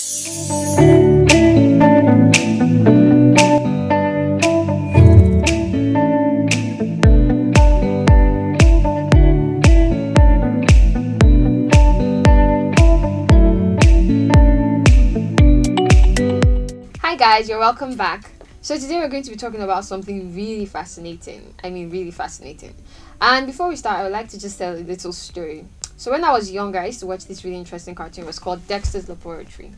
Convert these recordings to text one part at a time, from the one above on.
Hi guys, you're welcome back. So today we're going to be talking about something really fascinating. I mean, really fascinating. And before we start, I would like to just tell a little story. So when I was younger, I used to watch this really interesting cartoon. It was called Dexter's Laboratory.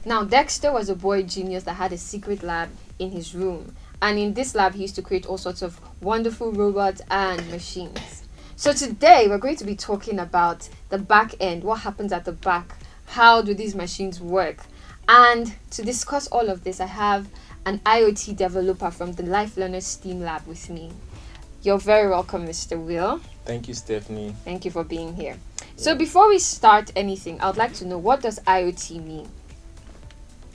Now, Dexter was a boy genius that had a secret lab in his room. And in this lab, he used to create all sorts of wonderful robots and machines. So today, we're going to be talking about the back end. What happens at the back? How do these machines work? And to discuss all of this, I have an IoT developer from the Life Learners STEAM Lab with me. You're very welcome, Mr. Will. Thank you, Stephanie. Thank you for being here. So before we start anything, I would like to know, what does IoT mean?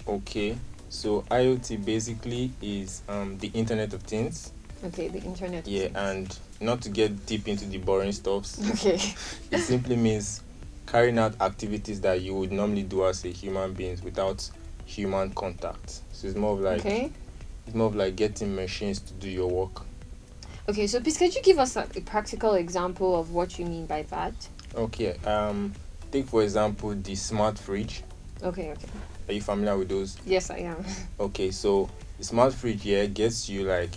Okay, so IoT basically is the Internet of Things. Okay, the Internet of Yeah, Things. and not to get deep into the boring stuffs. Okay. It simply means carrying out activities that you would normally do as a human being without human contact. So it's more of like getting machines to do your work. Okay, so please could you give us a practical example of what you mean by that? Okay, take for example the smart fridge. Okay. Are you familiar with those? Yes, I am. Okay, so the smart fridge here gets you like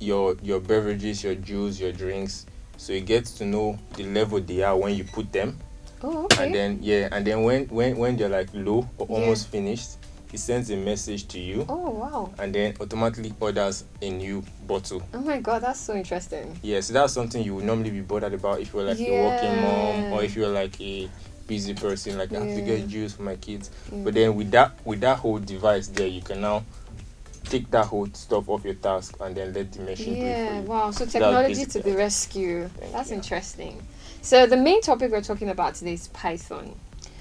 your beverages, your juice, your drinks. So it gets to know the level they are when you put them. Oh, okay. And then when they're like low or almost finished, it sends a message to you. Oh, wow. And then automatically orders a new bottle. Oh my god, that's so interesting. Yeah, so that's something you would normally be bothered about if you're like a working mom, or if you're like a busy person, like I have to get juice for my kids. But then with that whole device there, you can now take that whole stuff off your task and then let the machine do it for you. Wow. So technology to the rescue. That's interesting. So the main topic we're talking about today is Python.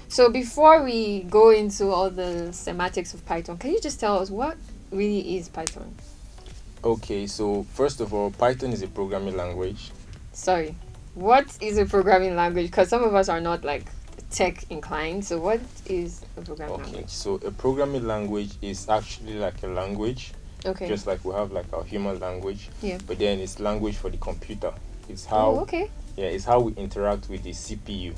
So before we go into all the semantics of Python, can you just tell us what really is Python? Okay, so first of all, Python is a programming language. Sorry, what is a programming language? Because some of us are not like tech inclined. So what is a programming language? So a programming language is actually like a language. Okay. Just like we have like our human language. Yeah. But then it's language for the computer. It's how it's how we interact with the CPU.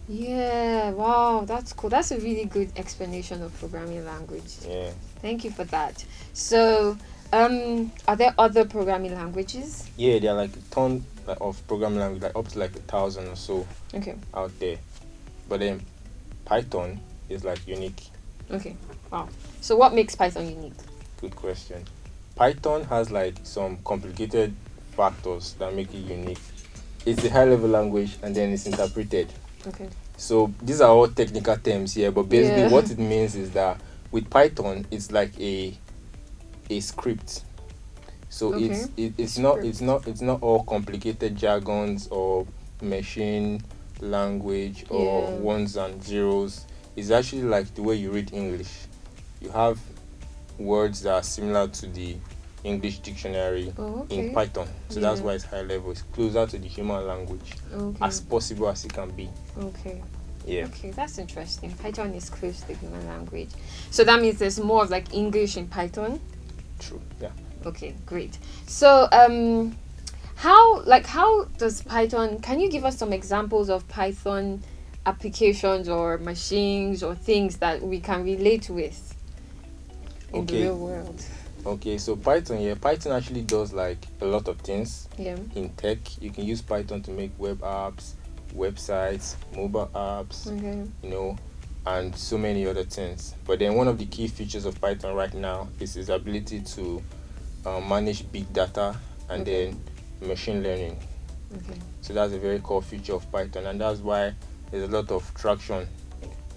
Yeah, wow, that's cool. That's a really good explanation of programming language. Yeah. Thank you for that. So, are there other programming languages? Yeah, there are like a ton of programming language, like up to like 1,000 or so out there. But then Python is like unique. Okay, wow. So what makes Python unique? Good question. Python has like some complicated factors that make it unique. It's a high level language and then it's interpreted. Okay. So these are all technical terms here, but basically what it means is that with Python it's like a script. So it's not all complicated jargons or machine language or ones and zeros. It's actually like the way you read English. You have words that are similar to the English dictionary in Python. So that's why it's high level. It's closer to the human language as possible as it can be. Okay. Yeah. Okay, that's interesting. Python is close to the human language. So that means there's more of like English in Python? True, yeah. Okay, great. So how does Python, can you give us some examples of Python applications or machines or things that we can relate with in the real world? Okay, so Python actually does like a lot of things. Yeah. In tech, you can use Python to make web apps, websites, mobile apps, and so many other things. But then one of the key features of Python right now is its ability to manage big data and then machine learning. Okay. So that's a very core feature of Python, and that's why there's a lot of traction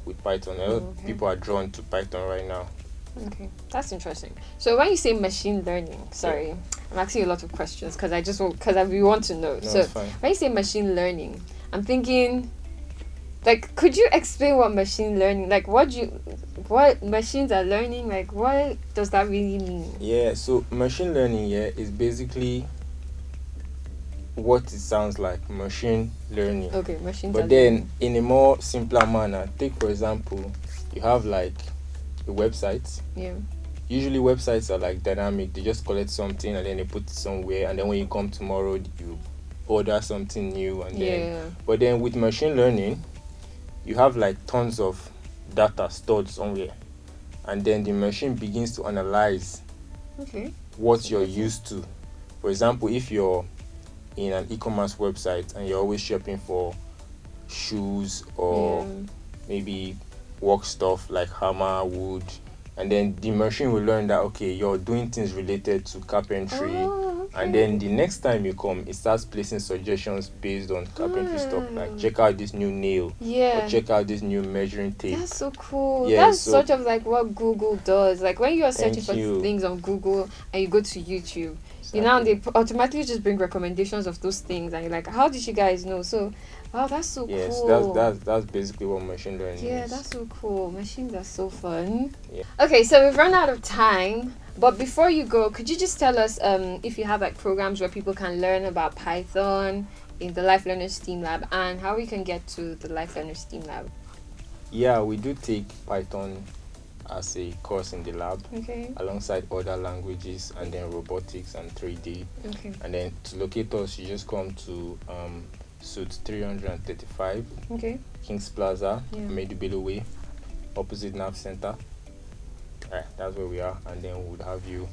with Python. A lot of people are drawn to Python right now. Okay, that's interesting. So when you say machine learning, I'm asking you a lot of questions because we want to know. No, so when you say machine learning, I'm thinking, like, could you explain what machine learning, like, what machines are learning, like, what does that really mean? Yeah, so machine learning is basically what it sounds like, machine learning. Okay, machine learning. But then in a more simpler manner, take for example, you have like a website. Yeah. Usually websites are like dynamic. They just collect something and then they put it somewhere, and then when you come tomorrow you order something new, and then but then with machine learning you have like tons of data stored somewhere, and then the machine begins to analyze what you're used to. For example, if you're in an e-commerce website and you're always shopping for shoes or maybe work stuff like hammer, wood, and then the machine will learn that okay, you're doing things related to carpentry, and then the next time you come it starts placing suggestions based on carpentry stuff, like check out this new nail, or check out this new measuring tape. That's so cool. That's sort of like what Google does. Like when you're searching for things on Google and you go to YouTube, you know, they automatically just bring recommendations of those things, and you're like, how did you guys know? So wow, that's so cool. Yes, that's basically what machine learning is. Yeah, that's so cool. Machines are so fun. Yeah. Okay, so we've run out of time, but before you go, could you just tell us if you have like programs where people can learn about Python in the Life Learners STEAM Lab, and how we can get to the Life Learners STEAM Lab? Yeah, we do take Python as a course in the lab, alongside other languages, and then robotics and 3D. And then to locate us, you just come to Suite 335, Kings Plaza, Medubelo Way, opposite Nav Center. That's where we are, and then we would have you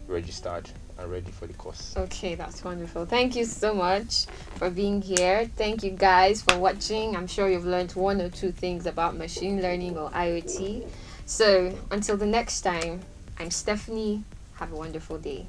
registered and ready for the course. Okay, that's wonderful. Thank you so much for being here. Thank you guys for watching. I'm sure you've learned one or two things about machine learning or IoT. So until the next time, I'm Stephanie. Have a wonderful day.